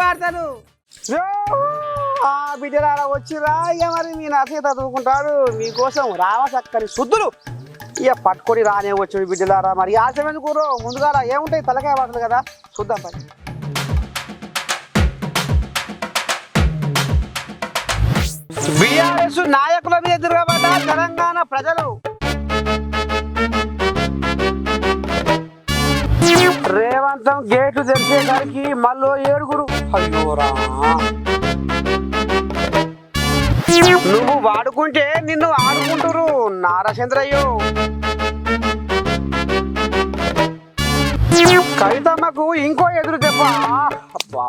వార్తలు బిడ్డలారా వచ్చిరా ఇక మరి మీ నరసే చదువుకుంటాడు మీకోసం రామ చక్కని శుద్ధులు ఇక పట్టుకొని రానే వచ్చాడు బిడ్డలారా. మరి ఆశమైన కూర ముందుగా ఏముంటాయి తలకాయ వార్తలు కదా చూద్దాం పని. బీఆర్ఎస్ నాయకుల మీద తిరగబడ్డ తెలంగాణ ప్రజలు. రేవంతం గేట్లు తెరిచేసరికి మళ్ళీ 7. అయ్యోరా నువ్వు వాడుకుంటే నిన్ను ఆడుకుంటురు నారచంద్రయ్యో. కవితమ్మకు ఇంకో ఎదురు దెబ్బ. అబ్బా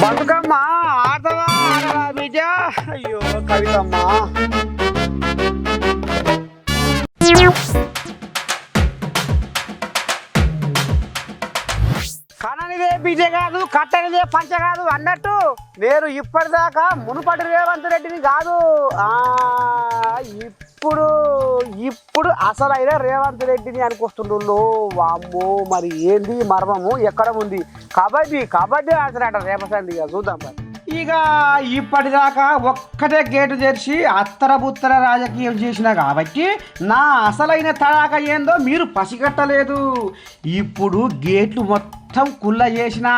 బతుకమ్మ ఆడతావా ఆడరా బిడ్డ. అయ్యో కవితమ్మ కననిదే బిడ్డ కాదు కట్టనిదే పంచ కాదు అన్నట్టు నేను ఇప్పటిదాకా మునుపటి రేవంత్ రెడ్డిని కాదు. ఇప్పుడు అసలైన రేవంత్ రెడ్డిని అనుకొస్తుండ్రు. వామ్మో మరి ఏంది మర్మము ఎక్కడ ఉంది? కబడ్డీ ఆడుతున్నాడ రేపసండి. ఇక చూద్దాం మరి. ఇక ఇప్పటిదాకా ఒక్కటే గేటు తెరిచి అత్తరబుత్తర రాజకీయం చేసిన కాబట్టి నా అసలైన తడాక ఏందో మీరు పసిగట్టలేదు. ఇప్పుడు గేట్లు మొత్తం కుల్ల చేసిన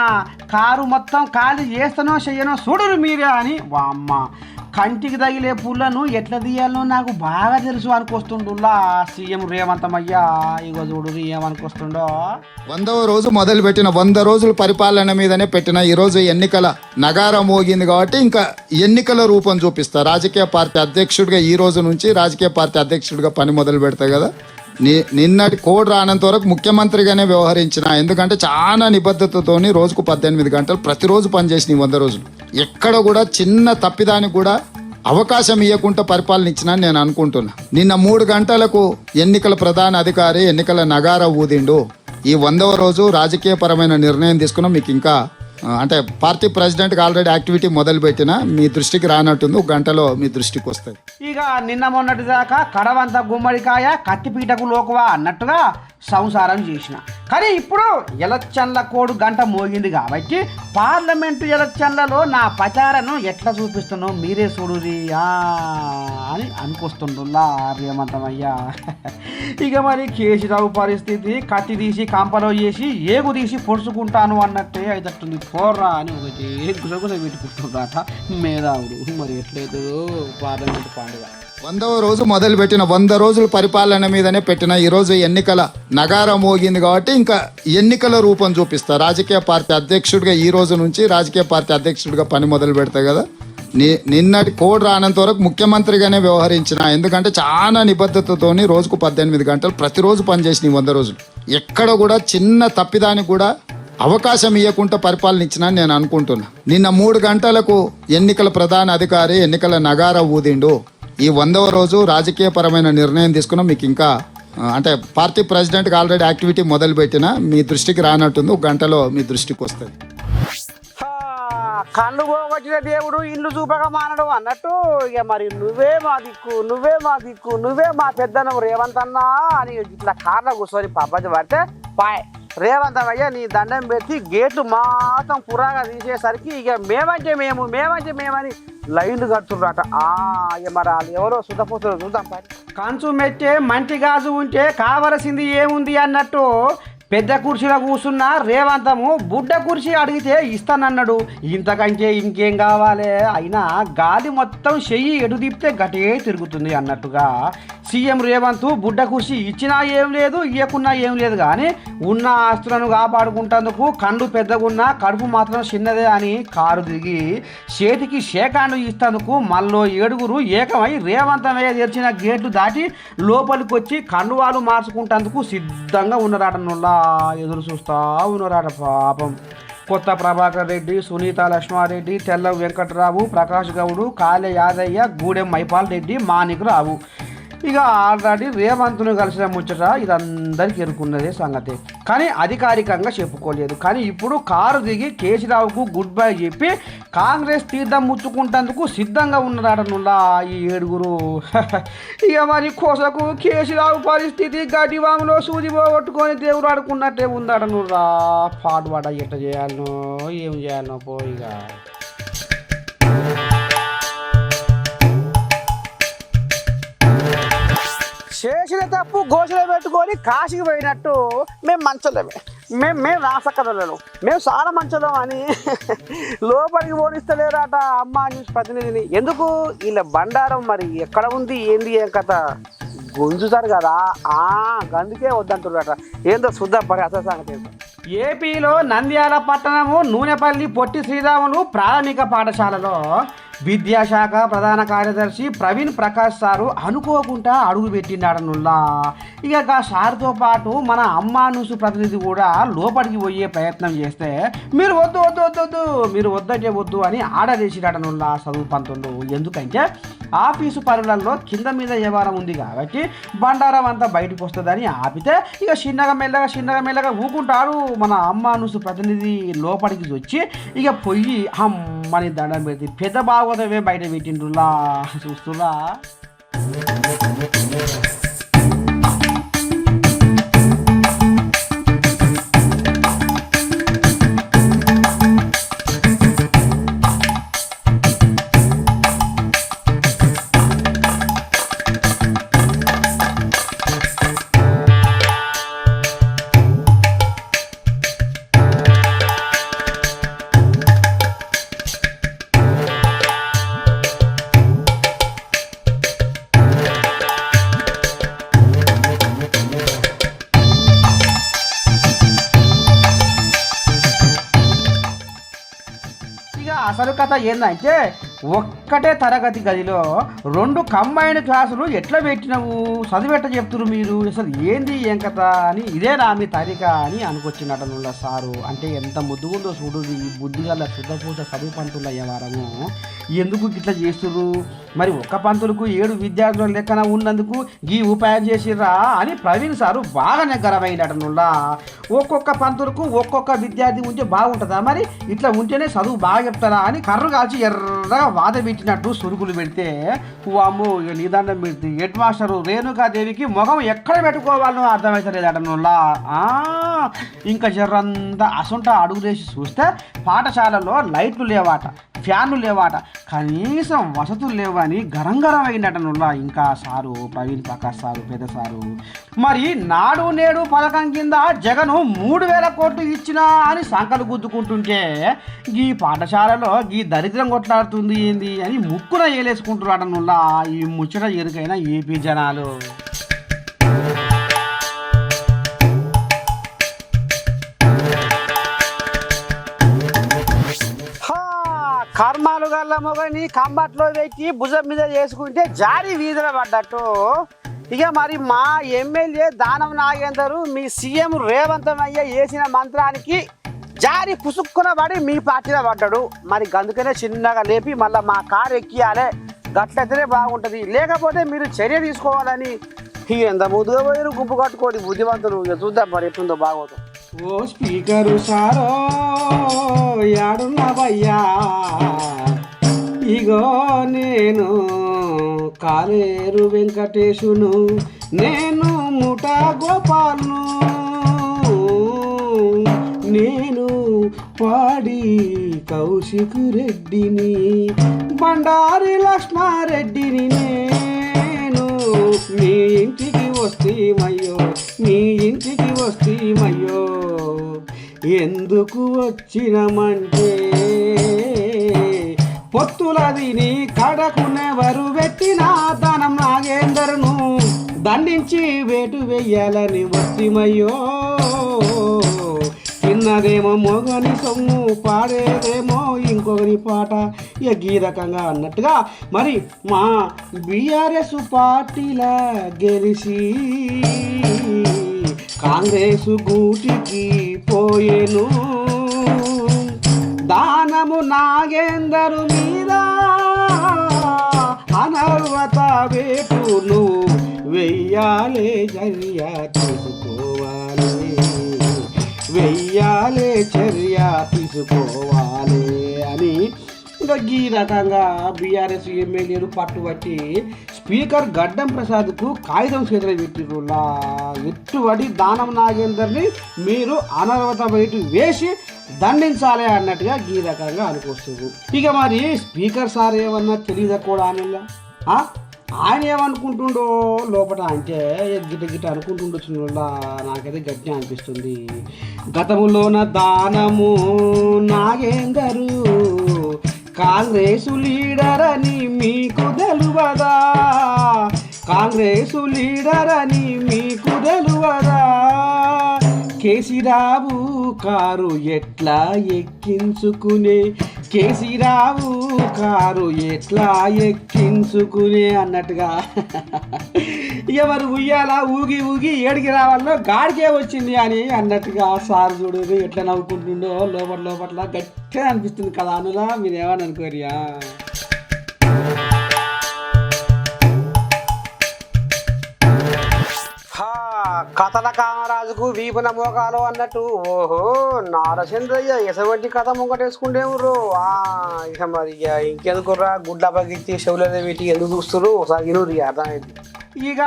కారు మొత్తం ఖాళీ చేస్తానో చెయ్యనో చూడరు మీరే అని. వామ్మ కంటికి తగిలే పుల్లను ఎట్లా తీయాలనో నాకు బాగా తెలుసు అనుకొస్తుండులా సీఎం రేవంతమయ్యా. ఇగో చూడు ఏమనుకొస్తుండో. 100వ రోజు మొదలుపెట్టిన 100 రోజుల పరిపాలన మీదనే పెట్టిన ఈరోజు ఎన్నికల నగారం మోగింది కాబట్టి ఇంకా ఎన్నికల రూపం చూపిస్తా. రాజకీయ పార్టీ అధ్యక్షుడిగా ఈ రోజు నుంచి రాజకీయ పార్టీ అధ్యక్షుడిగా పని మొదలు పెడతా కదా. నిన్నటి కోడ్ రానంత వరకు ముఖ్యమంత్రిగానే వ్యవహరించిన. ఎందుకంటే చాలా నిబద్ధతతోని రోజుకు 18 గంటలు ప్రతిరోజు పనిచేసిన 100 రోజులు ఎక్కడ కూడా చిన్న తప్పిదానికి కూడా అవకాశం ఇవ్వకుండా పరిపాలన ఇచ్చిన నేను అనుకుంటున్నా. నిన్న 3 గంటలకు ఎన్నికల ప్రధాన అధికారి ఎన్నికల నగార ఊదిండు. ఈ 100వ రోజు రాజకీయపరమైన నిర్ణయం తీసుకున్నాం. మీకు ఇంకా అంటే పార్టీ ప్రెసిడెంట్కి ఆల్రెడీ యాక్టివిటీ మొదలు పెట్టిన మీ దృష్టికి రానట్టుంది. 1 గంటలో మీ దృష్టికి వస్తుంది. ఇక నిన్న మొన్నటి దాకా కడవంత గుమ్మడికాయ కత్తిపీటకు లోకువా అన్నట్టుగా సంసారం చేసిన. కానీ ఇప్పుడు ఎలక్షన్ల కోడ్ గంట మోగింది కాబట్టి పార్లమెంటు ఎలక్షన్లలో నా ప్రచారను ఎట్లా చూపిస్తున్నావు మీరే చూడురి అని అనుకొస్తుండ్రులా రేవంతమయ్యా. ఇక మరి కేసీరావు పరిస్థితి కత్తి తీసి కంపలో చేసి ఏగు తీసి పొడుచుకుంటాను అన్నట్టే అయితట్టుంది. పోర్రా అని ఒకటి గుసగుస పెట్టుకుంటున్నారట మేధావుడు. మరి ఎట్లేదు పార్లమెంటు పండుగ. 100వ రోజు మొదలుపెట్టిన 100 రోజుల పరిపాలన మీదనే పెట్టిన ఈరోజు ఎన్నికల నగారం మోగింది కాబట్టి ఇంకా ఎన్నికల రూపం చూపిస్తా. రాజకీయ పార్టీ అధ్యక్షుడిగా ఈ రోజు నుంచి రాజకీయ పార్టీ అధ్యక్షుడిగా పని మొదలు పెడతా కదా. నిన్నటి కోడ్ రానంత వరకు ముఖ్యమంత్రిగానే వ్యవహరించిన. ఎందుకంటే చాలా నిబద్ధతతోని రోజుకు 18 గంటలు ప్రతిరోజు పనిచేసిన 100 రోజులు ఎక్కడ కూడా చిన్న తప్పిదానికి కూడా అవకాశం ఇవ్వకుండా పరిపాలన ఇచ్చిన నేను అనుకుంటున్నా. నిన్న 3 గంటలకు ఎన్నికల ప్రధాన అధికారి ఎన్నికల నగార ఊదిండు. ఈ 100వ రోజు రాజకీయపరమైన నిర్ణయం తీసుకున్నాం. మీకు ఇంకా అంటే పార్టీ ప్రెసిడెంట్కి ఆల్రెడీ యాక్టివిటీ మొదలు పెట్టిన మీ దృష్టికి రానట్టుంది. 1 గంటలో మీ దృష్టికి వస్తుంది. కళ్ళు పోగొట్టిన దేవుడు ఇల్లు చూపగా మానడు అన్నట్టు ఇక మరి నువ్వే మా దిక్కు నువ్వే మా పెద్దను రేవంతన్నా అని ఇట్లా కార్లో కూర్చొని పబ్బతి పడితే పాయ్ రేవంతమయ్య నీ దండం పెట్టి గేట్లు మాత్రం పురాగా తీసేసరికి ఇక మేమని లైన్లు కడుతుర్రట. ఇక మరి వాళ్ళు ఎవరో సుతపోతున్నారు చూద్దాం పని. కంచు మెట్టే మంటి గాజు ఉంటే కావలసింది ఏముంది అన్నట్టు పెద్ద కుర్చీలో కూర్చున్న రేవంతము బుడ్డ కుర్చీ అడిగితే ఇస్తానన్నాడు. ఇంతకంటే ఇంకేం కావాలి? అయినా గాలి మొత్తం చెయ్యి ఎటు తిప్పితే గటే తిరుగుతుంది అన్నట్టుగా సీఎం రేవంత్ బుడ్డ కుర్చీ ఇచ్చినా ఏం లేదు ఇవ్వకున్నా ఏం లేదు. కానీ ఉన్న ఆస్తులను కాపాడుకుంటేందుకు కండు పెద్దగున్నా కడుపు మాత్రం చిన్నదే అని కారు దిగి చేతికి షేకాండు ఇస్తేందుకు మళ్ళీ 7 ఏకమై రేవంతమయ్య తెరిచిన గేట్లు దాటి లోపలికి వచ్చి కండువాలు మార్చుకుంటేందుకు సిద్ధంగా ఉన్నారట. ఎదురు చూస్తా ఉన్నారట పాపం. కొత్త ప్రభాకర్ రెడ్డి, సునీత లక్ష్మారెడ్డి, తెల్ల వెంకటరావు, ప్రకాష్ గౌడు, కాళే యాదయ్య, గూడెం మైపాల్ రెడ్డి, మాణిక్ రావు ఇక ఆల్రెడీ రేవంత్ను కలిసిన ముచ్చట ఇదందరికీ ఎరుకున్నదే సంగతి, కానీ అధికారికంగా చెప్పుకోలేదు. కానీ ఇప్పుడు కారు దిగి కేసీరావుకు గుడ్ బై చెప్పి కాంగ్రెస్ తీర్థం ముచ్చుకుంటందుకు సిద్ధంగా ఉన్నారనుల్లా ఈ 7గురు. ఇక మరి కోసకు కేసీరావు పరిస్థితి గడ్డివాములో సూది పోగొట్టుకొని దేవుడు ఆడుకున్నట్టే ఉందటనురా. పాడువాడ ఎట్ట చేయాలనో ఏం చేయాలనో పోయిగా. చేసిన తప్పు గోసలో పెట్టుకొని కాశీకి పోయినట్టు మేము మంచోళ్ళమే, మేము రాసక్కదలేము, మేము చాలా మంచోళ్ళం అని లోపలికి పోనిస్తలేరట అమ్మ న్యూస్ ప్రతినిధిని. ఎందుకు వీళ్ళ బండారం మరి ఎక్కడ ఉంది ఏంది ఏం కథ గుంజుతారు కదా, అందుకే వద్దంటున్నారట. ఏందో చూద్దాం పరి అసలు సంగతి. ఏపీలో నంద్యాల పట్టణము నూనెపల్లి పొట్టి శ్రీరాములు ప్రాథమిక పాఠశాలలో విద్యాశాఖ ప్రధాన కార్యదర్శి ప్రవీణ్ ప్రకాష్ సారు అనుకోకుండా అడుగు పెట్టినాడనుల్లా. ఇక ఆ సార్తో పాటు మన అమ్మా న్యూస్ ప్రతినిధి కూడా లోపలికి పోయే ప్రయత్నం చేస్తే మీరు వద్దు వద్దు వద్దు వద్దు మీరు వద్దంటే వద్దు అని ఆర్డర్ చేసినాడనుల్లా చదువు పంతులు. ఎందుకంటే ఆఫీసు పనులలో కింద మీద వ్యవహారం ఉంది కాబట్టి బండారం అంతా బయటకు వస్తుందని ఆపితే ఇక చిన్నగా మెల్లగా ఊకుంటారు మన అమ్మా న్యూస్ ప్రతినిధి లోపలికి వచ్చి ఇక పొయ్యి అమ్మని దండం పెడితే పెద్ద బాగోదవే బయట పెట్టిండ్రులా చూస్తున్నా. అసలు కథ ఏందంటే ఒక్కటే తరగతి గదిలో 2 కంబైన్డ్ క్లాసులు ఎట్లా పెట్టినవు చదివెట్ట చెప్తున్నారు మీరు, అసలు ఏంది ఏం కథ అని ఇదే నా మీ తరిక అని అనుకొచ్చినటనుల్ల సారు. అంటే ఎంత ముద్దుగుందో చూడు ఈ బుద్ధిగల శుద్ధపూజ చదువు పంతుల వ్యవహారము. ఎందుకు ఇట్లా చేస్తుర్రు మరి, ఒక్క పంతులకు 7 విద్యార్థుల లెక్కన ఉన్నందుకు ఈ ఉపాయం చేసిర్రా అని ప్రవీణ్ సారు బాగా నెగ్గరమైనటనుల్లా. ఒక్కొక్క పంతులకు ఒక్కొక్క విద్యార్థి ఉంటే బాగుంటుందా మరి, ఇట్లా ఉంటేనే చదువు బాగా చెప్తారా అని కర్రు కాల్చి ఎర్రగా వాద పెట్టినట్టు సురుకులు పెడితే అమ్మో ఇక నిదానం పెడితే హెడ్ మాస్టరు రేణుకాదేవికి ముఖం ఎక్కడ పెట్టుకోవాలనో అర్థమవుతలేదటనుల్లా. ఇంకా జర్రంతా అసొంట అడుగులేసి చూస్తే పాఠశాలలో లైట్లు లేవాట, ఫ్యాన్లు లేవాట, కనీసం వసతులు లేవని గరం అయినటనుల్లా. ఇంకా సారు ప్రవీణ్ ప్రకాష్ సారు పెద్ద సారు మరి నాడు నేడు పథకం కింద జగను 3000 కోట్లు ఇచ్చినా అని సంకలు గుద్దుకుంటుంటే ఈ పాఠశాలలో ఈ దరిద్రం కొట్లాడుతుంది ఏంది అని ముక్కున ఏలేసుకుంటున్నాడనుల్లా ఈ ముచ్చట ఎరుకైన ఏపీ జనాలు. కర్మాలు గల్ల మొగని కంబట్లో పెట్టి భుజం మీద చేసుకుంటే జారి వీధిలో పడ్డట్టు ఇక మరి మా ఎమ్మెల్యే దానం నాగేందరు మీ సీఎం రేవంతమయ్య వేసిన మంత్రానికి జారి పుసుక్కున పడి మీ పార్టీలో పడ్డాడు. మరి అందుకనే చిన్నగా లేపి మళ్ళీ మా కారు ఎక్కియాలి, గట్లయితేనే బాగుంటుంది, లేకపోతే మీరు చర్య తీసుకోవాలని ఎంత ముద్దుగా పోయి గుంపు కట్టుకోండి బుద్ధివంతులు. ఇక చూద్దాం మరి ఎట్లుందో బాగోదు. ఓ స్పీకరు సారో యాడున్నావయ్యా, ఇగో నేను కాలేరు వెంకటేశును, నేను ముఠా గోపాల్ను, నేను పాడి కౌశిక్ రెడ్డిని, బండారి లక్ష్మారెడ్డిని, నేను మీ ఇంటికి వస్తీమయ్యో, మీ ఇంటికి వస్తీమయ్యో, ఎందుకు వచ్చినమంటే పొత్తులది నీ కడకునెవరు పెట్టినా దానం నాగేందరును దండించి వేటు వెయ్యాలని వస్తిమయ్యో, చిన్నదేమో మొగని సొమ్ము పాడేదేమో ఇంకొకరి పాట. ఇక ఈ రకంగా అన్నట్టుగా మరి మా బీఆర్ఎస్ పార్టీలా గెలిచి కాంగ్రెస్ గూటికి పోయేను, దానము నాగేందరు మీద అనర్వత వేటు నువ్వు వెయ్యాలే చర్య తీసుకోవాలి, వెయ్యాలే చర్య తీసుకోవాలి అని ఇంకా ఈ రకంగా బీఆర్ఎస్ ఎమ్మెల్యేలు పట్టుబట్టి స్పీకర్ గడ్డం ప్రసాద్కు కాగితం చేతులు పెట్టిరులా ఎట్టుబడి దానం నాగేందర్ని మీరు అనర్హత బయట వేసి దండించాలి అన్నట్టుగా ఈ రకంగా అనుకొస్తుంది. ఇక మరి స్పీకర్ సార్ ఏమన్నా తెలియదా కూడా ఆయన ఏమనుకుంటుండో లోపల అంటే గిట్ట గిట్ట అనుకుంటుండొచ్చు నాకైతే గట్టి అనిపిస్తుంది. గతంలోన దానము నాగేందరు కాంగ్రెసు లీడర్ అని మీకు తెలువదా, కాంగ్రెసు లీడర్ అని మీకు తెలువదా, కేసీరావు కారు ఎట్లా ఎక్కించుకునే, కేసీరావు కారు ఎట్లా ఎక్కించుకునే అన్నట్టుగా ఎవరు ఉయ్యాలా ఊగి ఊగి ఏడికి రావాలో గాడికే వచ్చింది అని అన్నట్టుగా సార్ చూడు ఎట్లా నవ్వుకుంటుండో లోపల గట్టిగా అనిపిస్తుంది కదా అనులా మీరేమని అనుకోరియా. కథల కామరాజుకు వీపున మోకాలు అన్నట్టు ఓహో నారచంద్రయ్య ఎసవంటి కథ ముంగటేసుకుంటేమురు. ఇక మరి ఇంకెందుకురా గుడ్ల పగిచ్చి చెవులనే వీటికి ఎందుకు చూస్తున్నారు ఒకసారి ఇనురి అర్థమైంది. ఇక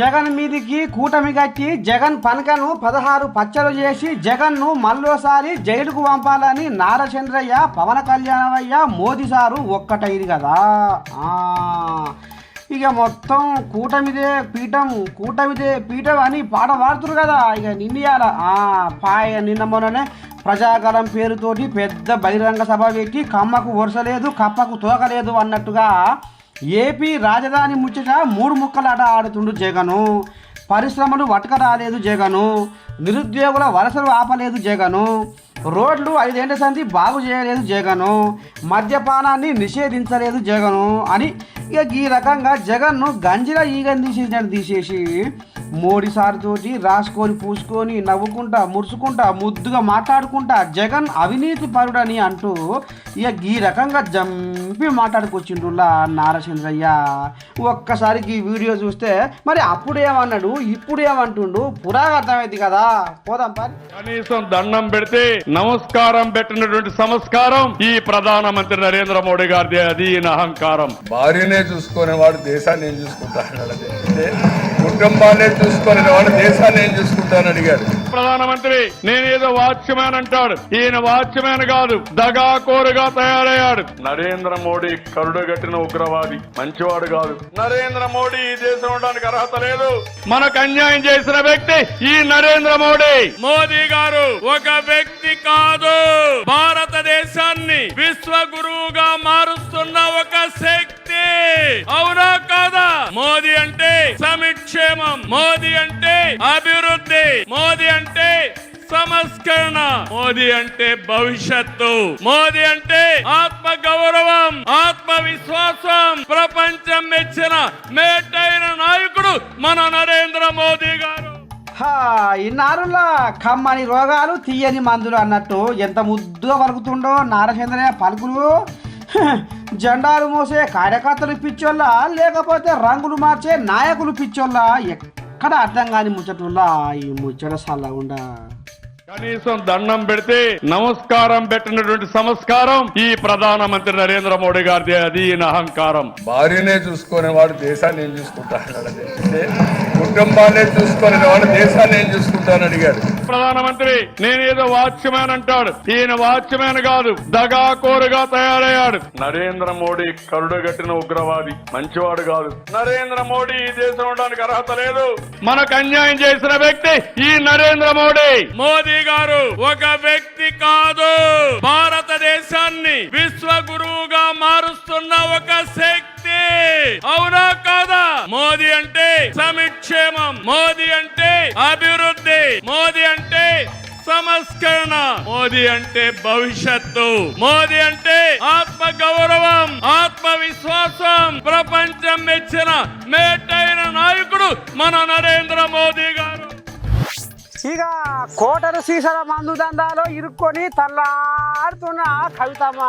జగన్ మీదికి కూటమి కట్టి జగన్ పనకను 16 పచ్చలు చేసి జగన్ను మళ్ళోసారి జైలుకు పంపాలని నారచంద్రయ్య పవన్ కళ్యాణయ్య మోదీ సారు ఒక్కటైది కదా. ఇక మొత్తం కూటమిదే పీఠం అని పాట పాడుతున్నారు కదా. ఇక నిన్నయాల నిన్న మొన్ననే ప్రజాగలం పేరుతోటి పెద్ద బహిరంగ సభ పెట్టి కమ్మకు వరుసలేదు కప్పకు తోకలేదు అన్నట్టుగా ఏపీ రాజధాని ముచ్చట 3 ముక్కలాట ఆడుతుండు జగను. పరిశ్రమలు వటక రాలేదు జగను, నిరుద్యోగుల వలసలు ఆపలేదు జగను, రోడ్లు 5 ఏళ్ల సంది బాగు చేయలేదు జగను, మద్యపానాన్ని నిషేధించలేదు జగను అని ఇక ఈ రకంగా జగన్ను గంజిలా ఈగని తీసేసి మోడీ సార్ తోటి రాసుకొని పూసుకొని నవ్వుకుంటా మురుసుకుంటా ముద్దుగా మాట్లాడుకుంటా జగన్ అవినీతి పరుడని అంటూ ఇక ఈ రకంగా జంపి మాట్లాడుకొచ్చిండులా నారచంద్రయ్య. ఒక్కసారికి ఈ వీడియో చూస్తే మరి అప్పుడేమన్నాడు ఇప్పుడు ఏమంటుండు పురాగా అర్థమైంది కదా. పోదాం పని. కనీసం దండం పెడితే నమస్కారం పెట్టినటువంటి సంస్కారం ఈ ప్రధానమంత్రి నరేంద్ర మోడీ గారిది. అది అహంకారం. భార్యనే చూసుకునే వాడు దేశాన్ని ఏం చూసుకుంటాడు, కుటుంబాన్ని చూసుకునే వాడు దేశాన్ని ఏం చూసుకుంటానని అడిగాడు ప్రధానమంత్రి. నేనేదో వాచ్మ్యాన్ అంటాడు, ఈయన వాచ్మ్యాన్ కాదు, దగాకోరుగా తయారయ్యాడు. నరేంద్ర మోడీ కరుడుగట్టిన ఉగ్రవాది, మంచివాడు కాదు. నరేంద్ర మోడీ ఈ దేశం ఉండడానికి అర్హత లేదు. మనకు అన్యాయం చేసిన వ్యక్తి ఈ నరేంద్ర మోడీ. మోదీ గారు ఒక వ్యక్తి కాదు, భారతదేశాన్ని విశ్వ గురువుగా మారుస్తున్న ఒక శక్తి. అవునా కాదా? మోదీ అంటే సంక్షేమం, మోదీ అంటే అభివృద్ధి, మోదీ అంటే సంస్కరణ, మోదీ అంటే భవిష్యత్తు, మోదీ అంటే ఆత్మ గౌరవం, ఆత్మ విశ్వాసం. ప్రపంచం మెచ్చిన మేటైన నాయకుడు మన నరేంద్ర మోదీ గారు. ఇన్నారులా కమ్మని రోగాలు తీయని మందులు అన్నట్టు ఎంత ముద్దుగా పలుకుతుండో నారచంద్రయ్య పలుకులు. జెండాలు మోసే కార్యకర్తలు పిచ్చోళ్ళ లేకపోతే రంగులు మార్చే నాయకులు పిచ్చోళ్ళ ఎక్కడ అర్థం కాని ముచ్చటుల్లా ఈ ముచ్చట సల్లగుండా. కనీసం దండం పెడితే నమస్కారం పెట్టినటువంటి సంస్కారం ఈ ప్రధానమంత్రి నరేంద్ర మోడీ గారిది. అది అహంకారం. భార్యనే చూసుకునే వాడు దేశాన్ని ఏం చూసుకుంటాడు, కుటుంబాన్ని చూసుకునే వాడు దేశాన్ని ఏం చూసుకుంటానని అడిగాడు ప్రధానమంత్రి. నేనేదో వాచ్మ్యాన్ అంటాడు, ఈయన వాచ్మ్యాన్ కాదు, దగాకోరుగా తయారయ్యాడు. నరేంద్ర మోడీ కరుడుగట్టిన ఉగ్రవాది, మంచివాడు కాదు. నరేంద్ర మోడీ ఈ దేశం ఉండడానికి అర్హత లేదు. మనకు అన్యాయం చేసిన వ్యక్తి ఈ నరేంద్ర మోడీ. మోదీ గారు ఒక వ్యక్తి కాదు, భారతదేశాన్ని విశ్వ గురువుగా మారుస్తున్న ఒక శక్తి. అవునా కాదా? మోదీ అంటే సంక్షేమం, మోదీ అంటే అభివృద్ధి, మోదీ అంటే సంస్కరణ, మోదీ అంటే భవిష్యత్తు, మోదీ అంటే ఆత్మ గౌరవం, ఆత్మ విశ్వాసం. ప్రపంచం మెచ్చిన మేటైన నాయకుడు మన నరేంద్ర మోదీ గారు. ఇక కోటరు సీసాల మందు దందాలో ఇరుక్కొని తల్లాడుతున్న కవితమ్మ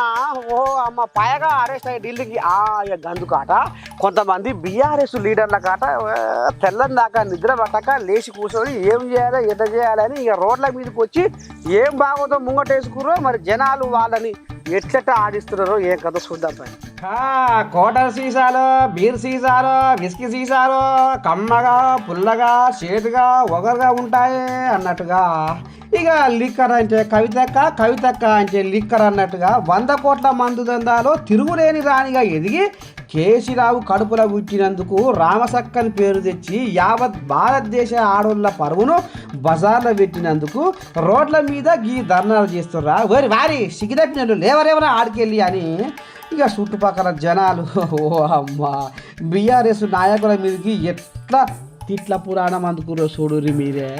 ఓ అమ్మ పైగా అరెస్ట్ అయ్యి ఢిల్లీకి ఇక గందుకాట కొంతమంది బీఆర్ఎస్ లీడర్ల కాట తెల్లని దాకా నిద్ర పట్టక లేచి కూర్చొని ఏం చేయాలి ఎట్లా చేయాలని ఇక రోడ్ల మీదకి వచ్చి ఏం బాగోతో ముంగటేసుకురో మరి జనాలు వాళ్ళని ఎట్లెట్ట ఆడిస్తున్నారో ఏం కథ చూద్దాం పై కోటర్ సీసాలు బీర్ సీసాలు విస్కీ సీసాలు కమ్మగా పుల్లగా చేదుగా ఒగరుగా ఉంటాయి అన్నట్టుగా ఇక లిక్కర్ అంటే కవితక్క అంటే లిక్కర్ అన్నట్టుగా 100 కోట్ల మందు దందాలో తిరుగులేని రాణిగా ఎదిగి కేసీరావు కడుపులో పుట్టినందుకు రామసక్కని పేరు తెచ్చి యావత్ భారతదేశ ఆడోళ్ళ పరువును బజార్లో పెట్టినందుకు రోడ్ల మీద గీ ధర్నాలు చేస్తుర్రా వారి సిగిదప్పినట్లు లేవరేవరా ఆడికెళ్ళి అని ఇక చుట్టుపక్కల జనాలు ఓ అమ్మ బీఆర్ఎస్ నాయకుల మీదకి ఎట్లా తిట్ల పురాణం అందుకురో చూడురి మీరే.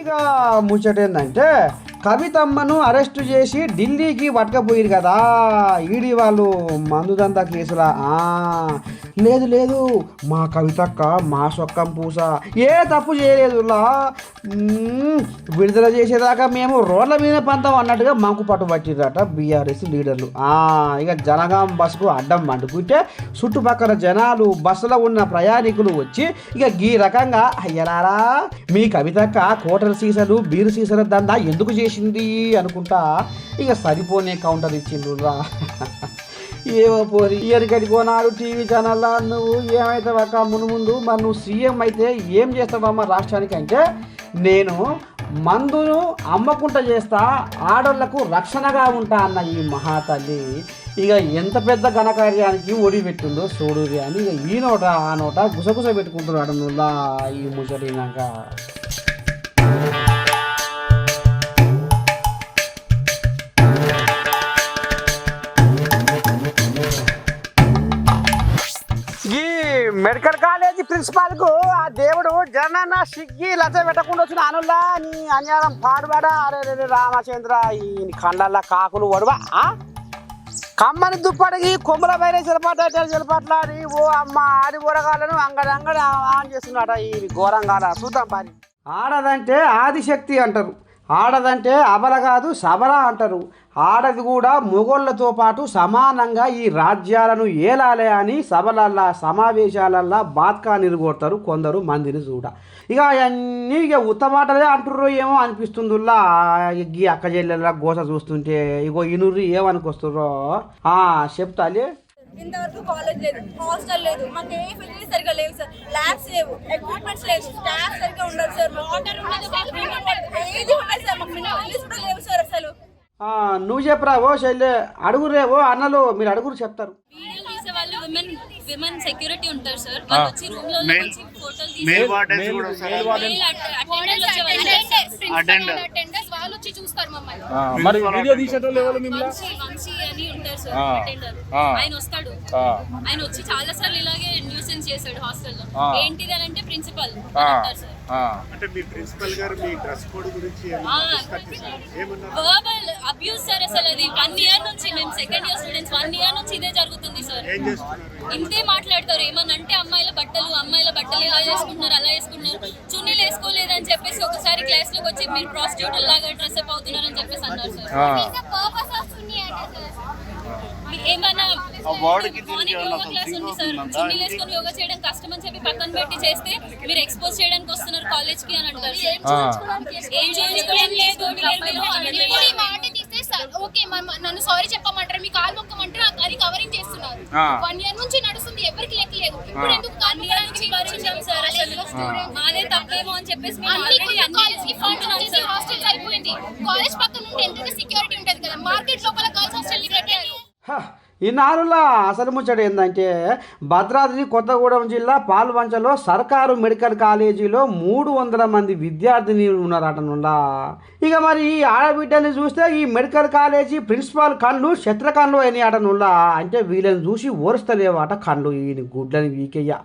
ఇక ముచ్చట ఏంటంటే కవితమ్మను అరెస్ట్ చేసి ఢిల్లీకి పట్టుకపోయారు కదా ఈడీ వాళ్ళు మందుదంతా కేసులా. లేదు మా కవితక్క మా సొక్కం పూస ఏ తప్పు చేయలేదులా విడుదల చేసేదాకా మేము రోడ్ల మీద పంతాం అన్నట్టుగా మాకు పట్టుబట్టిరట బీఆర్ఎస్ లీడర్లు. ఇక జనగాం బస్సుకు అడ్డం మండుకుంటే చుట్టుపక్కల జనాలు బస్సులో ఉన్న ప్రయాణికులు వచ్చి ఇక ఈ రకంగా అయ్యలారా మీ కవితక్క కోటల సీసాలు బీరు సీసాల దందా ఎందుకు చేసింది అనుకుంటా ఇక సరిపోనే కౌంటర్ ఇచ్చిండ్రురా. ఏమో పోరి ఎరికడికో నాడు టీవీ ఛానల్లో నువ్వు ఏమవుతావక్క ముందు మరి నువ్వు సీఎం అయితే ఏం చేస్తావమ్మా రాష్ట్రానికి అంటే నేను మందును అమ్మకుండా చేస్తా ఆడోళ్లకు రక్షణగా ఉంటా అన్న ఈ మహాతల్లి ఇక ఎంత పెద్ద ఘనకార్యానికి ఒడి పెట్టిందో చూడురి అని ఇక ఈ నోట ఆ నోట గుసగుస పెట్టుకుంటున్నాడు నువ్వులా ఈ ముచ్చటినాక. మెడికల్ కాలేజీ ప్రిన్సిపాల్ కు ఆ దేవుడు జగనన్న సిగ్గి లచ్చ పెట్టకుండా వచ్చిన అనుల్లా నీ అన్యాయం పాడుబడా అరే రామచంద్ర ఈ కండ్లల్లా కాకులు వడువా కమ్మని దుప్పటికి కొమ్మల పైన జలపాట్లాడి ఓ అమ్మ ఆడి ఊరగాలను అంగడి ఆన్ చేస్తున్నాట ఈ ఘోరంగా చూద్దాం పని. ఆడదంటే ఆదిశక్తి అంటారు, ఆడదంటే అబల కాదు సబల అంటారు. ఆడది కూడా మొగోళ్ళతో పాటు సమానంగా ఈ రాజ్యాలను ఏలాలే అని సభలల్లా సమావేశాలల్లా బాత్కా నిరుగొడతారు కొందరు మందిని చూడ. ఇక అవన్నీ ఇక ఉత్తమాటలే అంటుర్రో ఏమో అనిపిస్తుందిలా ఈ అక్క చెల్లెల గోస చూస్తుంటే. ఇగో ఇనుర్రి ఏమనుకొస్తుర్రో చెప్తాలే. ఇంతవరకు కాలేజ్ లేదు, హాస్టల్ లేదు, మాకు ఏ ఫెసిలిటీ సరిగ్గా లేవు సార్. ల్యాబ్స్ లేవు, ఎక్విప్మెంట్స్ లేదు, స్టాఫ్ సరిగ్గా ఉండదు సార్. వాటర్ ఏది ఉండదు సార్, మాకు ఫెసిలిటీస్ కూడా లేవు సార్ అసలు. నువ్వు చెప్పరా ఓ శైలే, అడుగురే ఓ అన్నలు, మీరు అడుగురు చెప్తారు. వీడియోలు తీసే వాళ్ళు విమెన్ సెక్యూరిటీ ఉంటారు సార్. వాళ్ళు వచ్చి రూమ్ లో వచ్చి ఫోటోలు తీసి మేల్ వార్డెన్స్ కూడా వస్తారు. అటెండర్స్ వాళ్ళు వచ్చి చూస్తారు మమ్మల్ని. మరి వీడియో తీసేటోళ్ళు ఎవరు మిమ్మల్ని? వంశీ అని ఉంటారు సార్ అటెండర్. ఆయన వస్తాడు. ఆయన వచ్చి చాలా సార్లు ఇలాగే న్యూసెన్స్ చేశాడు హాస్టల్లో. ఏంటిది అని అంటే ప్రిన్సిపల్ అంటారు సార్. అంటే మీ ప్రిన్సిపల్ గారు మీ డ్రెస్ కోడ్ గురించి వర్బల్ అబ్యూస్ సార్. అసలు అది 1 ఇయర్ నుంచి, మేము సెకండ్ ఇయర్ స్టూడెంట్స్, 1 ఇయర్ నుంచి ఇదే జరుగుతుంది సార్. ఏం చేస్తున్నారు? ఇంతే మాట్లాడతారు. ఏమన్నా అంటే అమ్మాయిల బట్టలు ఇలా వేసుకుంటున్నారు, అలా వేసుకుంటున్నారు, చున్నీలు వేసుకోలేదని చెప్పేసి ఒకసారి క్లాస్ లోకి వచ్చి మీరు ప్రాస్టిట్యూట్ లాగా డ్రెస్ అప్ అవుతున్నారు అని చెప్పేసి అన్నారు సార్. ఏమన్నా మార్నింగ్ యోగా క్లాస్ ఉంది సార్, చున్నీలు వేసుకొని యోగా చేయడం కష్టం అని చెప్పి పక్కన పెట్టి చేస్తే మీరు ఎక్స్పోజ్ చేయడానికి వస్తున్నారు కాలేజ్ కి అని అంటారు. ఏం చేయించుకోవడం లేదు. ఓకే నన్ను సారీ చెప్పమంటారు, మీ కాలు మొక్కమంటారు, అది కవరింగ్ చేస్తున్నారు. 1 ఇయర్ నుంచి నడుస్తుంది, ఎవరికి లెక్కలేదు. ఇప్పుడు ఎందుకు సార్ అసలు మాదే తప్పేమో అని చెప్పేసి హాస్టల్స్ అయిపోయింది. కాలేజ్ పక్కన నుండి ఎంత సెక్యూరిటీ ఉంటది కదా, మార్కెట్ లోపల గర్ల్స్ హాస్టల్ పెట్టారు. ఈ నాలుగులా అసలు ముచ్చట ఏంటంటే భద్రాద్రి కొత్తగూడెం జిల్లా పాల్వంచలో సర్కారు మెడికల్ కాలేజీలో 300 మంది విద్యార్థినులు ఉన్నారటనులా. ఇక మరి ఈ ఆడబిడ్డని చూస్తే ఈ మెడికల్ కాలేజీ ప్రిన్సిపాల్ కళ్ళు శత్రుకళ్ళు అయినాయి అటనులా. అంటే వీళ్ళని చూసి ఓరుస్తలేవాట కళ్ళు, ఈ గుడ్లని వీకెయ్య.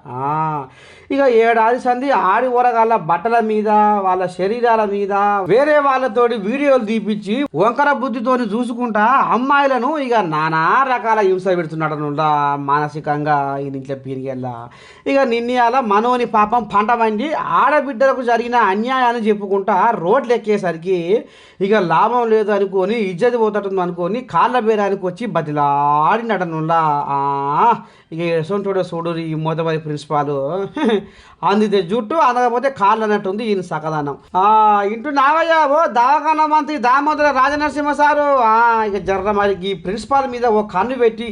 ఇక ఏడాది సంది ఆడి ఊరగాళ్ళ బట్టల మీద, వాళ్ళ శరీరాల మీద వేరే వాళ్ళతోటి వీడియోలు తీపిచ్చి వంకర బుద్ధితోని చూసుకుంటా అమ్మాయిలను ఇక నానా రకాల హింస పెడుతున్నాడనులా మానసికంగా. ఈ ఇంట్లో పీరిగెల్లా ఇక నిన్నయాల మనోని పాపం పంట పండి ఆడబిడ్డలకు జరిగిన అన్యాయాన్ని చెప్పుకుంటా రోడ్లు ఎక్కేసరికి ఇక లాభం లేదు అనుకొని, ఇజ్జతి పోతటుంది అనుకొని కాళ్ళ బేరానికి వచ్చి బతిలాడినటనులా. ఇక ఎసొంటోడే చూడు ఈ మొదటి ప్రిన్సిపాల్, అందితే జుట్టు అందకపోతే కాళ్ళు అన్నట్టుంది ఈయన సకదానం. ఇంటూ నావయ్యా ఓ దవాఖానా మంత్రి దామోదర రాజనరసింహ సారు. ఇక జర్ర మరి ఈ ప్రిన్సిపాల్ మీద ఓ కన్ను పెట్టి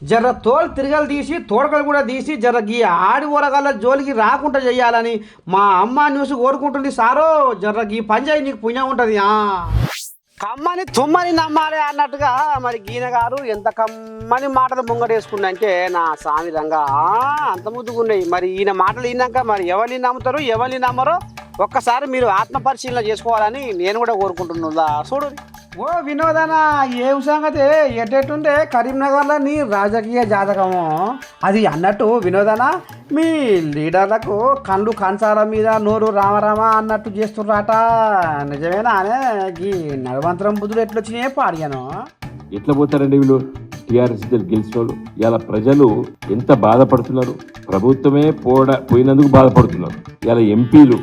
జర్ర తోలు తిరగలు తీసి తోడకలు కూడా తీసి జర్ర ఈ ఆడి ఊరగాళ్ళ జోలికి రాకుండా చేయాలని మా అమ్మ న్యూస్ కోరుకుంటుంది సారో. జర్ర ఈ పంచాయి నీకు పుణ్యం ఉంటుంది. కమ్మని తుమ్మని నమ్మాలి అన్నట్టుగా మరి గీన గారు ఎంత కమ్మని మాటలు ముంగటేసుకుందంటే నా స్వామి రంగా అంత ముద్దుగున్నాయి. మరి ఈయన మాటలు విన్నాక మరి ఎవరిని నమ్ముతారు ఎవరిని నమ్మరో ఒక్కసారి మీరు ఆత్మపరిశీలన చేసుకోవాలని నేను కూడా కోరుకుంటున్నా. చూడు ఓ వినోదనా, ఏం సంగతి ఎట్టెట్టుండే కరీంనగర్లో నీ రాజకీయ జాతకము అది అన్నట్టు వినోదనా, మీ లీడర్లకు కళ్ళు కంచాల మీద నోరు రామరామ అన్నట్టు చేస్తుర్రాట, నిజమేనా? అనే ఈ నడవంతరం బుద్ధులు ఎట్లొచ్చినాయే పాడియాను. ఎట్లా పోతారండి వీళ్ళు? టీఆర్ఎస్ గెలిచిన వాళ్ళు ఇలా ప్రజలు ఎంత బాధపడుతున్నారు, ప్రభుత్వమే పోయినందుకు బాధపడుతున్నారు. ఇలా ఎంపీలు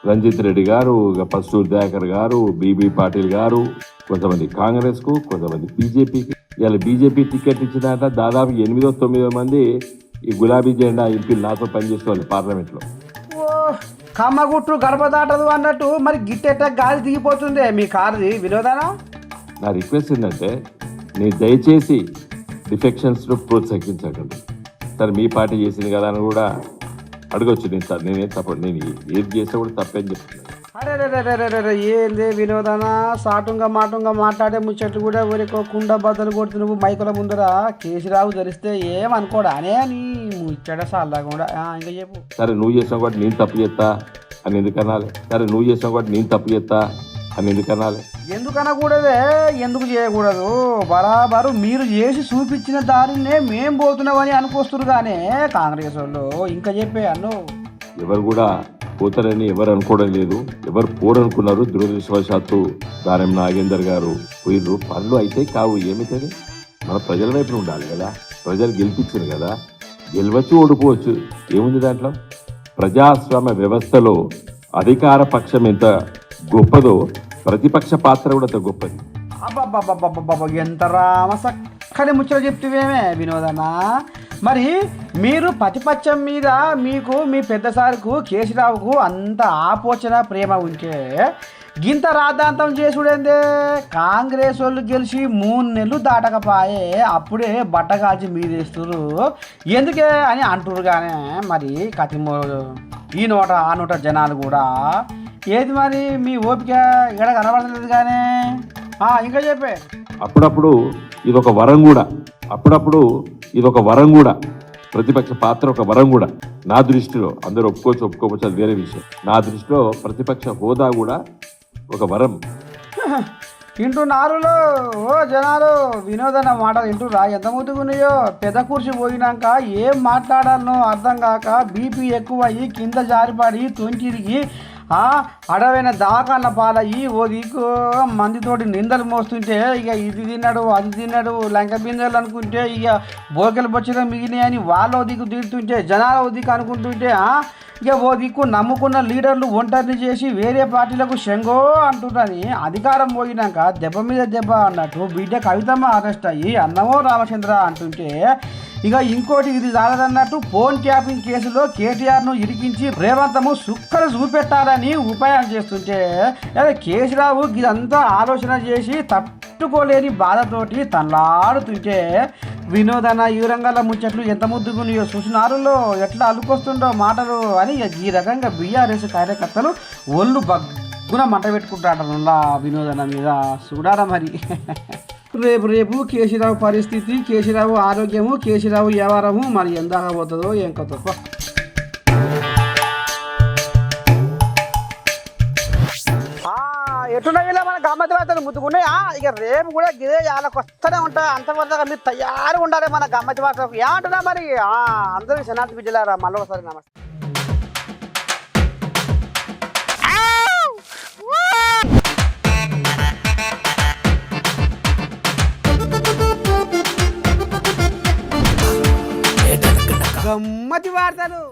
రంజిత్ రెడ్డి గారు, పస్తూర్ దయాకర్ గారు, బీబీ పాటిల్ గారు, కొంతమంది కాంగ్రెస్ కు, కొంతమంది బీజేపీకి. ఇలా బీజేపీ టికెట్ ఇచ్చినాక దాదాపు 8-9 మంది ఈ గులాబీ జెండా ఎంపీలు నాతో పనిచేసే వాళ్ళు పార్లమెంట్ లో. ఓ కమ్మగుట్టు గడప దాటదు అన్నట్టు మరి గిట్టెట్ట గాలి దిగిపోతుంది మీ కారుది వినోదానా. నా రిక్వెస్ట్ ఏంటంటే మీరు దయచేసి డిఫెక్షన్స్ ను ప్రోత్సహించకండి. సరే మీ పార్టీ చేసింది కదా అని కూడా అడగొచ్చు. నేనేం తప్ప, నేను ఏది చేస్తే కూడా తప్పేం చెప్తున్నాను. అరే ఏందే వినోదానా, సాటుంగా మాటుంగా మాట్లాడే ముచ్చట్లు కూడా ఊరికో కుండ బద్దలు కొడుతు నువ్వు మైకుల ముందర కేసీరావు ధరిస్తే ఏమనుకోడా అనే నీ ముచ్చట సాల్లా కూడా. ఇంకా చెప్పు. సరే నువ్వు చేసిన కూడా నేను తప్పు చేస్తా అని ఎందుకు అనాలి? సరే నువ్వు చేసిన కూడా నేను తప్పు చేస్తా అని ఎందుకు అనాలి? ఎందుకు అనకూడదే, ఎందుకు చేయకూడదు? బరాబరు మీరు చేసి చూపించిన దారినే మేం పోతున్నామని అనుకొస్తున్నారు కానీ కాంగ్రెస్ వాళ్ళు. ఇంకా చెప్పే అన్ను ఎవరు కూడా పోతారని ఎవరు అనుకోవడం లేదు, ఎవరు పోరనుకున్నారు. దురదృష్టవశాత్తు దానం నాగేందర్ గారు పోయిర్రు. పనులు అయితే కావు, ఏమిటది? మన ప్రజల వైపు ఉండాలి కదా, ప్రజలు గెలిపించారు కదా, గెలవచ్చు ఓడిపోవచ్చు, ఏముంది దాంట్లో? ప్రజాస్వామ్య వ్యవస్థలో అధికార పక్షం ఎంత గొప్పదో ప్రతిపక్ష పాత్ర కూడా అంత గొప్పది. అబ్బాబ్బాబ్బాబ్బాబ్బా ఎంత రామసక్కని ముచ్చట చెప్తేవేమే వినోదన్నా. మరి మీరు ప్రతిపక్షం మీద మీకు మీ పెద్దసారికి కేసీరావుకు అంత ఆపోచన ప్రేమ ఉంటే గింత రాద్ధాంతం చేసుడేందే? కాంగ్రెస్ వాళ్ళు గెలిచి 3 నెలలు దాటకపోయే అప్పుడే బట్టగాల్చి మీదేస్తురు ఎందుకే అని అంటురు. కానీ మరి ఈ నోట ఆ నోట జనాలు కూడా ఏది మరి మీ ఓపిక ఎక్కడ కనబడలేదు కానీ. ఇంకా చెప్పే. అప్పుడప్పుడు ఇదొక వరం కూడా, అప్పుడప్పుడు ఇదొక వరం కూడా, ప్రతిపక్ష పాత్ర ఒక వరం కూడా నా దృష్టిలో. అందరూ ఒప్పుకోవచ్చు అది వేరే విషయం. నా దృష్టిలో ప్రతిపక్ష హోదా కూడా ఒక వరం. వింటున్నారులో ఓ జనాలు వినోదన్న మాటలు వింటురా ఎంత ముద్దుగున్నాయో. పెద్ద కుర్చీ పోయినాక ఏం మాట్లాడాలనో అర్థం కాక బీపీ ఎక్కువయ్యి కింద జారిపడి తొంచిరిగి అడవైన దాకాన్న పాలయ్యి ఓ దిక్కు మందితోటి నిందలు మోస్తుంటే ఇక ఇది తిన్నాడు అది తిన్నాడు లంక బిందెలు అనుకుంటే ఇక బోకెలు బొచ్చగా మిగిలినాయని వాళ్ళు ఓ దిక్కు తిడుతుంటే జనాలు ఓ దిక్కు అనుకుంటుంటే ఇక ఓ దిక్కు నమ్ముకున్న లీడర్లు ఒంటరిని చేసి వేరే పార్టీలకు శంగో అంటున్నారని అధికారం పోయినాక దెబ్బ మీద దెబ్బ అన్నట్టు బిడ్డ కవితమ్మ అరెస్ట్ అయ్యి అన్నమో రామచంద్ర అంటుంటే ఇక ఇంకోటి ఇది చాలదన్నట్టు ఫోన్ ట్యాపింగ్ కేసులో కేటీఆర్ను ఇరికించి రేవంతము సుక్కలు చూపెట్టాలని ఉపాయం చేస్తుంటే కేసీరావు ఇదంతా ఆలోచన చేసి తట్టుకోలేని బాధతోటి తనలాడుతుంటే వినోదన ఈ రంగాల ముచ్చట్లు ఎంత ముద్దుగున్నాయో చూసినారులో ఎట్లా అలుకొస్తుండో మాటలు అని ఈ రకంగా బీఆర్ఎస్ కార్యకర్తలు ఒళ్ళు బగ్గున మంట పెట్టుకుంటాడనులా వినోదన మీద చూడారా మరి. రేపు కేసీరావు పరిస్థితి, కేసీరావు ఆరోగ్యము, కేసీరావు వ్యవహారము మరి ఎందాక పోతుందో ఏం కథ. ఎటున్నా మన గమ్మతి వార్తలు ముద్దుకున్నాయి. ఇక రేపు కూడా గిదే వాళ్ళకి వస్తూనే ఉంటాయి. అంతవరకు మీరు తయారుగా ఉండాలి మన గమ్మతి వార్తలకు. ఏమంటున్నా మరి అందరూ శనార్థి బిడ్డలారా మళ్ళీ ఒకసారి నమస్తే. గమ్మతి వార్తలు.